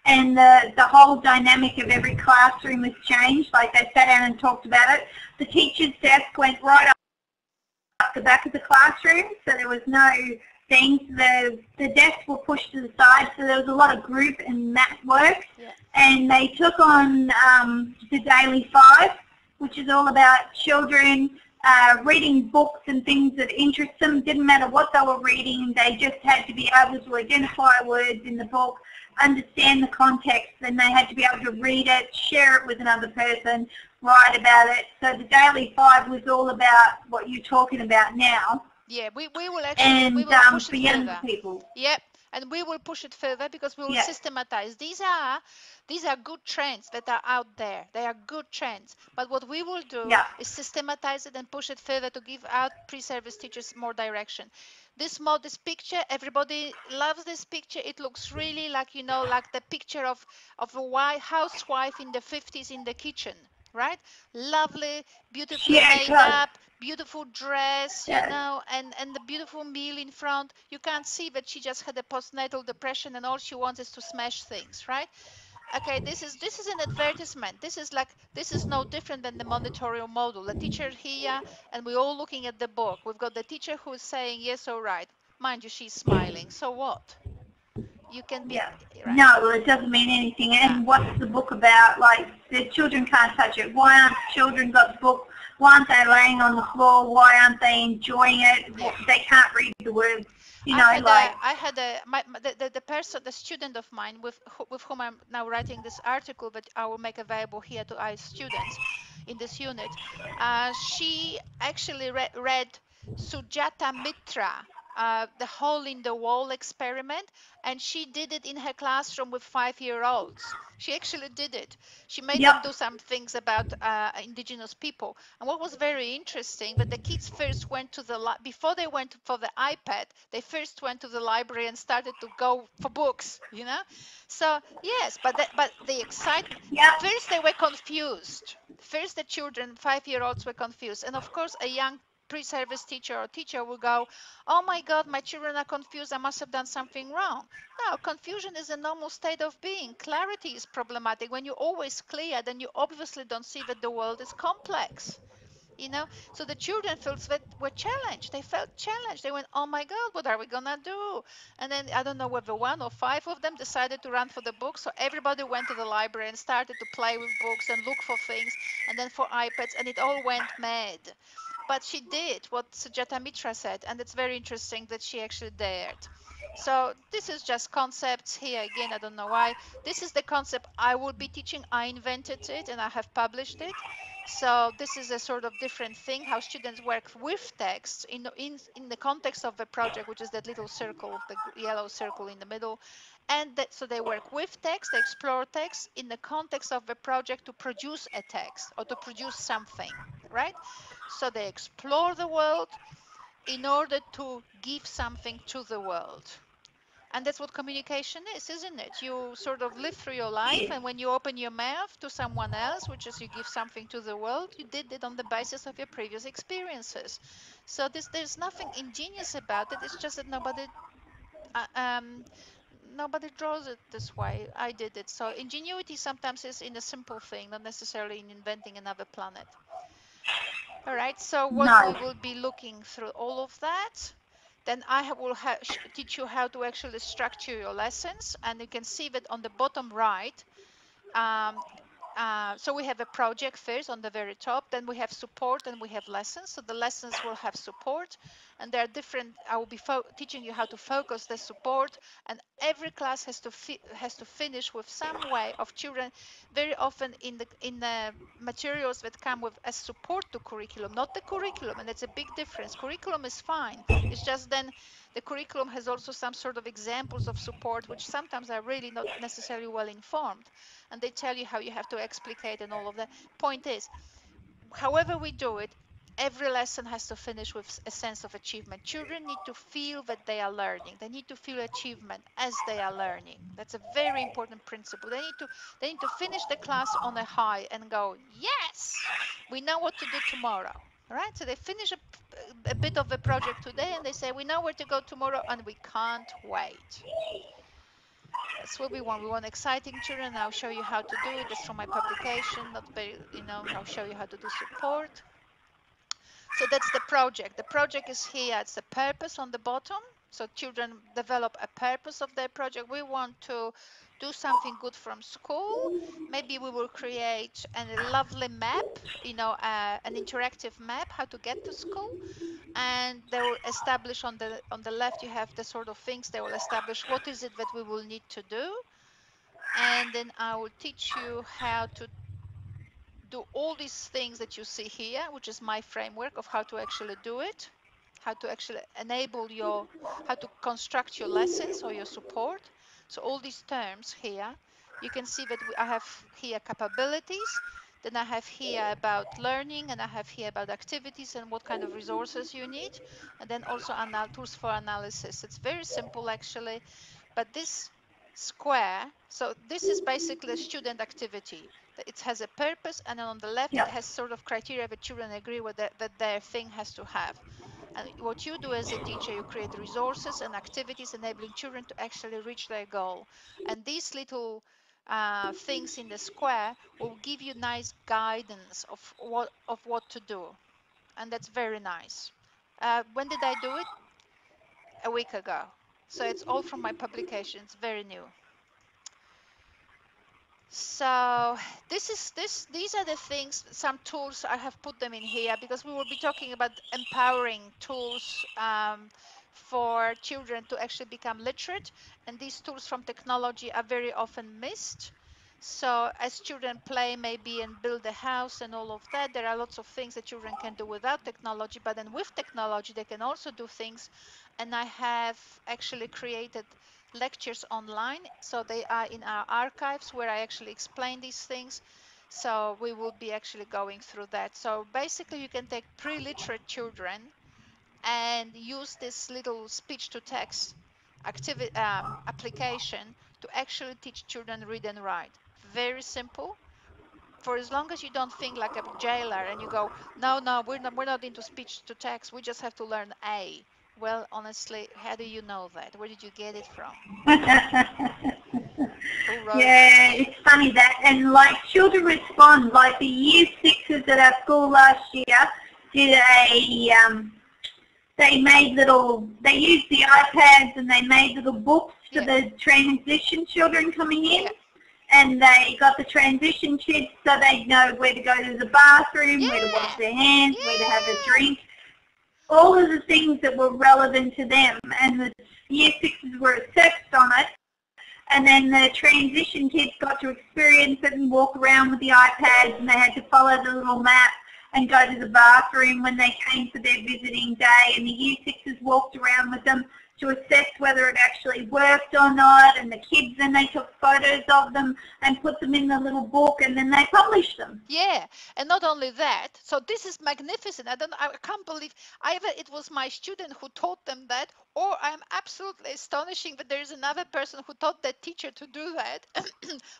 [SPEAKER 1] and the whole dynamic of every classroom has changed. Like, they sat down and talked about it. The teacher's desk went right up the back of the classroom, so there was no things. The desks were pushed to the side, so there was a lot of group and mat work.
[SPEAKER 2] Yeah.
[SPEAKER 1] And they took on the Daily 5, which is all about children reading books and things that interest them. Didn't matter what they were reading, they just had to be able to identify words in the book, understand the context, and they had to be able to read it, share it with another person, write about it. So the Daily 5 was all about what you're talking about now.
[SPEAKER 2] Yeah, we will actually
[SPEAKER 1] And
[SPEAKER 2] we will push
[SPEAKER 1] for
[SPEAKER 2] it
[SPEAKER 1] young
[SPEAKER 2] further.
[SPEAKER 1] people.
[SPEAKER 2] Yep, and we will push it further because we will systematize. These are good trends that are out there. They are good trends. But what we will do is systematize it and push it further to give out pre-service teachers more direction. This picture, everybody loves this picture. It looks really like, like the picture of a housewife in the 50s in the kitchen, right? Lovely, beautifully made up, beautiful dress, and the beautiful meal in front. You can't see that she just had a postnatal depression and all she wants is to smash things, right? Okay, this is an advertisement. This is no different than the monitorial model. The teacher here, and we're all looking at the book. We've got the teacher who is saying yes, all right. Mind you, she's smiling. So what? You can be right.
[SPEAKER 1] No, well, it doesn't mean anything. And what's the book about? Like, the children can't touch it. Why aren't children got the book? Why aren't they laying on the floor? Why aren't they enjoying it? They can't read the words.
[SPEAKER 2] The student of mine with whom I'm now writing this article that I will make available here to our students in this unit. She actually read Sujata Mitra, the hole in the wall experiment, and she did it in her classroom with 5-year-olds. She actually did it. She made them do some things about indigenous people. And what was very interesting, that the kids first went to before they went for the iPad, they first went to the library and started to go for books, So yes, but the excitement, first they were confused. First the children, 5-year-olds were confused. And of course a young pre-service teacher or teacher will go, oh my God, my children are confused. I must have done something wrong. No, confusion is a normal state of being. Clarity is problematic. When you're always clear, then you obviously don't see that the world is complex. So the children were challenged. They felt challenged. They went, oh my God, what are we gonna do? And then I don't know whether 1 or 5 of them decided to run for the books. So everybody went to the library and started to play with books and look for things, and then for iPads, and it all went mad. But she did what Sujata Mitra said, and it's very interesting that she actually dared. So this is just concepts here. Again, I don't know why. This is the concept I will be teaching. I invented it and I have published it. So this is a sort of different thing, how students work with text in the context of the project, which is that little circle, the yellow circle in the middle. And so they work with text, they explore text in the context of the project to produce a text or to produce something, right? So they explore the world in order to give something to the world. And that's what communication is, isn't it? You sort of live through your life, and when you open your mouth to someone else, which is you give something to the world, you did it on the basis of your previous experiences. So there's nothing ingenious about it. It's just that nobody draws it this way. I did it. So ingenuity sometimes is in a simple thing, not necessarily in inventing another planet. All right, so what we will be looking through all of that. Then I will teach you how to actually structure your lessons, and you can see that on the bottom right. So we have a project first on the very top, then we have support, and we have lessons. So the lessons will have support, and there are different. I will be teaching you how to focus the support, and every class has to finish with some way of children. Very often in the materials that come with as support to curriculum, not the curriculum, and that's a big difference. Curriculum is fine. It's just then the curriculum has also some sort of examples of support, which sometimes are really not necessarily well informed, and they tell you how you have to explicate and all of that. Point is, however we do it, every lesson has to finish with a sense of achievement. Children need to feel that they are learning. They need to feel achievement as they are learning. That's a very important principle. They need to finish the class on a high and go, yes, we know what to do tomorrow. All right, so they finish a bit of the project today, and they say, we know where to go tomorrow, and we can't wait. That's what we want. We want exciting children. I'll show you how to do it. That's from my publication. Not very, I'll show you how to do support. So that's the project. The project is here. It's the purpose on the bottom. So children develop a purpose of their project. We want to do something good from school. Maybe we will create a lovely map, an interactive map, how to get to school. And they will establish on the left, you have the sort of things. They will establish what is it that we will need to do. And then I will teach you how to do all these things that you see here, which is my framework of how to actually do it, how to actually enable how to construct your lessons or your support. So all these terms here, you can see that I have here capabilities, then I have here about learning, and I have here about activities and what kind of resources you need, and then also tools for analysis. It's very simple actually, but this square, so this is basically a student activity. It has a purpose, and then on the left it has sort of criteria that children agree with that their thing has to have. And what you do as a teacher, you create resources and activities enabling children to actually reach their goal. And these little things in the square will give you nice guidance of what to do. And that's very nice. When did I do it? A week ago. So it's all from my publication. It's very new. So these are the things, some tools. I have put them in here because we will be talking about empowering tools for children to actually become literate, and these tools from technology are very often missed. So as children play maybe and build a house and all of that, there are lots of things that children can do without technology, but then with technology they can also do things. And I have actually created lectures online, so they are in our archives where I actually explain these things. So we will be actually going through that. So basically you can take pre-literate children and use this little speech-to-text application to actually teach children read and write. Very simple. For as long as you don't think like a jailer and you go, no, we're not into speech-to-text, we just have to learn A. Well, honestly, how do you know that? Where did you get it from?
[SPEAKER 1] Yeah, it's funny that, and like children respond, like the year 6s at our school last year did they used the iPads and they made little books for the transition children coming in. And they got the transition kits so they know where to go to the bathroom, where to wash their hands, where to have a drink. All of the things that were relevant to them, and the year 6s were assessed on it, and then the transition kids got to experience it and walk around with the iPads, and they had to follow the little map and go to the bathroom when they came for their visiting day, and the year 6s walked around with them to assess whether it actually worked or not, and the kids then they took photos of them and put them in the little book, and then they published them.
[SPEAKER 2] Yeah, and not only that, so this is magnificent. I can't believe either it was my student who taught them that, or I'm absolutely astonishing that there is another person who taught that teacher to do that,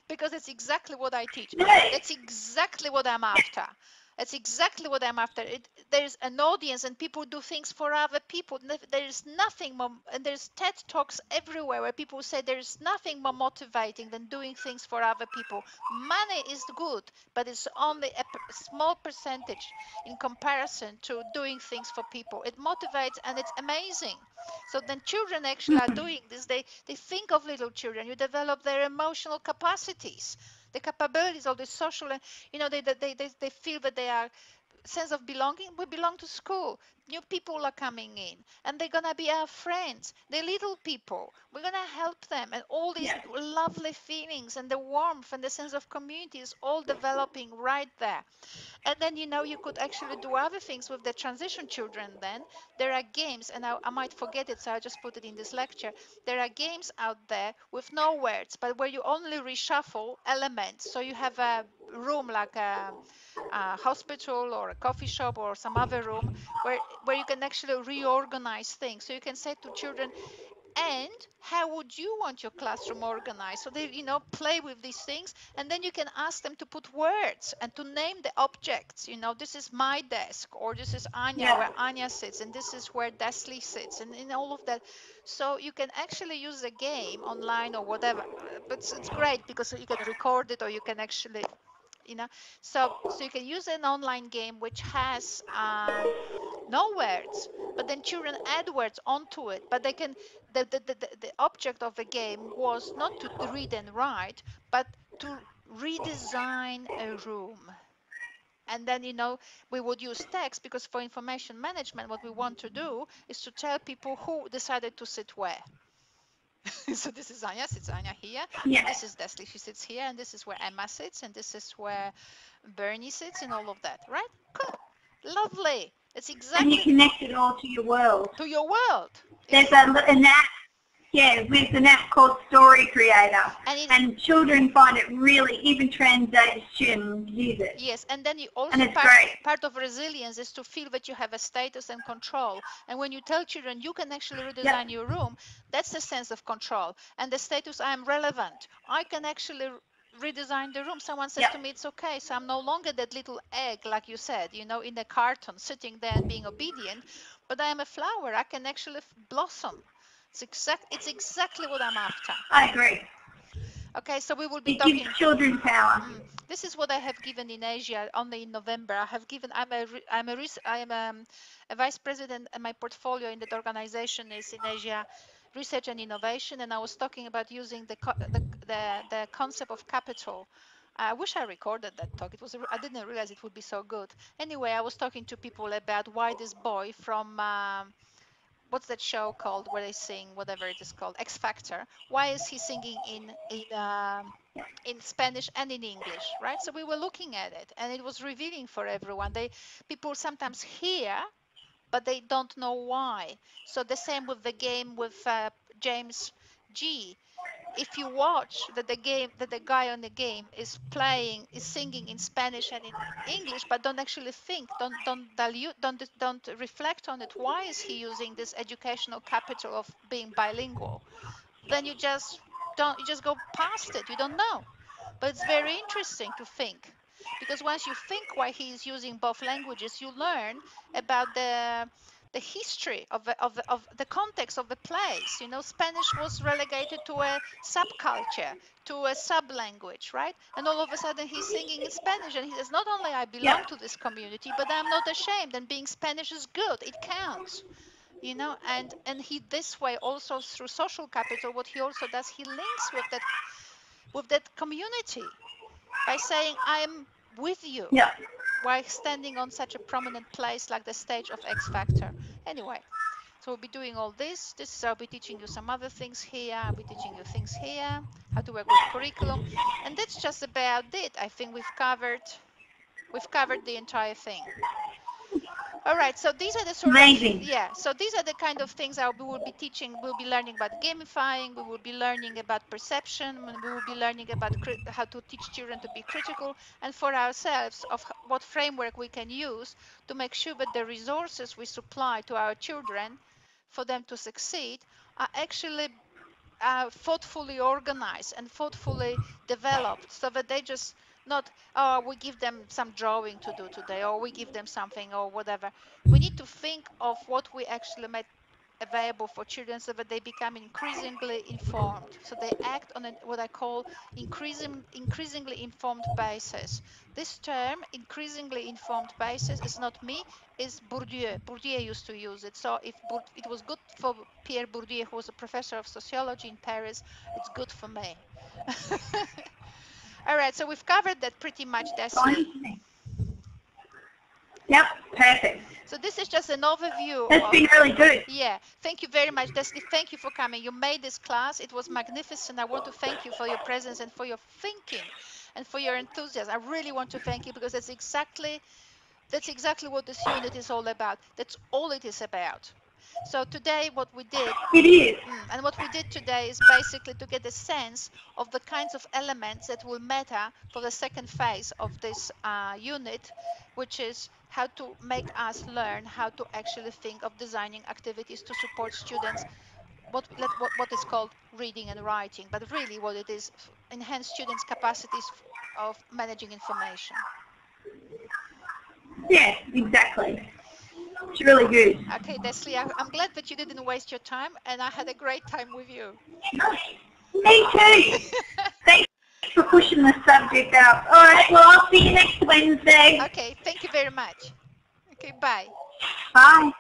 [SPEAKER 2] because it's exactly what I teach. That's exactly what I'm after. That's exactly what I'm after. There's an audience and people do things for other people. There is nothing more, and there's TED Talks everywhere where people say there's nothing more motivating than doing things for other people. Money is good, but it's only a small percentage in comparison to doing things for people. It motivates and it's amazing. So then children actually are doing this. They think of little children. You develop their emotional capacities, the capabilities of the social, and they feel that they are sense of belonging. We belong to school. New people are coming in and they're gonna be our friends. They're little people. We're gonna help them, and all these lovely feelings and the warmth and the sense of community is all developing right there. And then you could actually do other things with the transition children. Then there are games, and I might forget it, so I just put it in this lecture. There are games out there with no words, but where you only reshuffle elements. So you have a room like a hospital or a coffee shop or some other room where you can actually reorganize things. So you can say to children, and how would you want your classroom organized? So they play with these things, and then you can ask them to put words and to name the objects. This is my desk, or this is Anya, where Anya sits, and this is where Dasli sits, and in all of that. So you can actually use the game online or whatever, but it's great because you can record it, or you can actually so you can use an online game which has no words, but then children add words onto it. But they can, the object of the game was not to read and write, but to redesign a room. And then we would use text, because for information management what we want to do is to tell people who decided to sit where. So this is Anya, sits Anya here, and this is Desli, she sits here, and this is where Emma sits, and this is where Bernie sits, and all of that, right? Cool. Lovely. It's exactly.
[SPEAKER 1] And you connect it all to your world.
[SPEAKER 2] To your world.
[SPEAKER 1] There's an app, with an app called Story Creator, and children find it really, even transition use it.
[SPEAKER 2] Yes, and then you also,
[SPEAKER 1] and it's
[SPEAKER 2] part of resilience is to feel that you have a status and control. And when you tell children you can actually redesign your room, that's the sense of control. And the status, I am relevant. I can actually redesign the room. Someone says to me, it's okay. So I'm no longer that little egg, like you said, in a carton, sitting there and being obedient, but I am a flower. I can actually blossom. It's exactly what I'm after.
[SPEAKER 1] I agree.
[SPEAKER 2] Okay, so we will be talking.
[SPEAKER 1] It gives children power.
[SPEAKER 2] This is what I have given in Asia only in November. I have given. I'm a vice president, and my portfolio in that organization is in Asia, research and innovation. And I was talking about using the concept of capital. I wish I recorded that talk. I didn't realize it would be so good. Anyway, I was talking to people about why this boy from. What's that show called where they sing, whatever it is called, X Factor? Why is he singing in Spanish and in English, right? So we were looking at it, and it was revealing for everyone. People sometimes hear, but they don't know why. So the same with the game with James G. If you watch that the guy on the game is singing in Spanish and in English, but don't actually think, don't reflect on it. Why is he using this educational capital of being bilingual? Then you just go past it. You don't know. But it's very interesting to think, because once you think why he is using both languages, you learn about the history of the context of the place. Spanish was relegated to a subculture, to a sub-language, right? And all of a sudden he's singing in Spanish, and he says, not only I belong to this community, but I'm not ashamed, and being Spanish is good. It counts. And he this way also through social capital, what he also does, he links with that community by saying, I'm with you. While standing on such a prominent place like the stage of X Factor. Anyway, so we'll be doing all this. I'll be teaching you some other things here. I'll be teaching you things here, how to work with curriculum. And that's just about it. I think we've covered the entire thing. All right, so these are the sort
[SPEAKER 1] Amazing.
[SPEAKER 2] of, yeah, so these are the kind of things we will be teaching. We'll be learning about gamifying, we will be learning about perception, and we will be learning about how to teach children to be critical, and for ourselves of what framework we can use to make sure that the resources we supply to our children for them to succeed are actually thoughtfully organized and thoughtfully developed, so that they just not, oh, we give them some drawing to do today, or we give them something or whatever. We need to think of what we actually make available for children, so that they become increasingly informed, so they act on what I call increasingly informed basis. This term, increasingly informed basis, is not me, is Bourdieu. Bourdieu used to use it. So if it was good for Pierre Bourdieu, who was a professor of sociology in Paris, it's good for me. All right, so we've covered that pretty much, Desli.
[SPEAKER 1] Yep, perfect.
[SPEAKER 2] So this is just an overview.
[SPEAKER 1] That's been really good.
[SPEAKER 2] Yeah, thank you very much, Desli. Thank you for coming. You made this class. It was magnificent. I want to thank you for your presence and for your thinking and for your enthusiasm. I really want to thank you, because that's exactly what this unit is all about. That's all it is about. So today what we did,
[SPEAKER 1] it is.
[SPEAKER 2] And what we did today is basically to get a sense of the kinds of elements that will matter for the second phase of this unit, which is how to make us learn how to actually think of designing activities to support students, what is called reading and writing, but really what it is, enhance students' capacities of managing information.
[SPEAKER 1] Yeah, exactly. It's really good.
[SPEAKER 2] Okay, Desli, I'm glad that you didn't waste your time, and I had a great time with you.
[SPEAKER 1] Me too. Thanks for pushing the subject up. All right, well, I'll see you next Wednesday.
[SPEAKER 2] Okay, thank you very much. Okay, bye.
[SPEAKER 1] Bye.